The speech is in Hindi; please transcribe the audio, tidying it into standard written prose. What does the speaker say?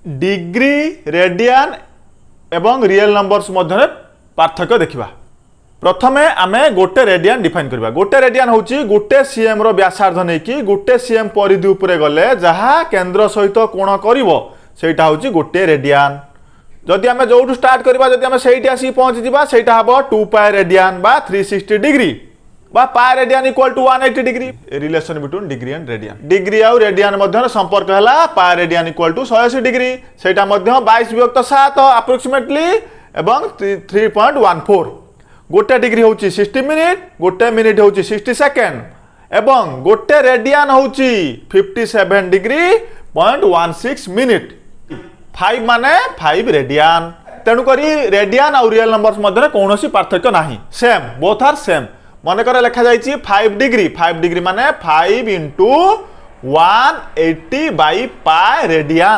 डिग्री रेडियन एवं रियल नंबर्स मध्य पार्थक्य देखा। प्रथमे आमे गोटे रेडियन डिफाइन करबा। गोटे रेडियन होची गोटे सीएम रो व्यासार्ध नै कि गोटे सीएम परिधि उपरे गले जहा केंद्र सहित कोण करिवो सेटा होची गोटे रेडियन। जदि आमे जोटू स्टार्ट करबा जदि आमे सेठी आसी पहुंच जिबा सेटा हबो 2 पाई रेडियन बा 360 डिग्री बा pi radian equal to 180 degree. Relation between degree and radian. Degree और रेडियन मध्य संपर्क हला pi radian equal to 180 degree. सेटा मध्य 22/7 अप्रोक्सीमेटली एवं 3.14। गोटे डिग्री होची 60 मिनिट, गोटे मिनिट होची 60 सेकेंड एवं गोटे रेडियन होची 57 डिग्री 0.16 मिनिट। 5 माने 5 रेडियन। तेणुक रेडियन और रियल नंबर्स मध्य कौन पार्थक्य नहीं, सेम, बोथ आर सेम। मन कर लिखा जाइए 5 डिग्री। 5 डिग्री माने 5 × 180 / पाई रेडियन।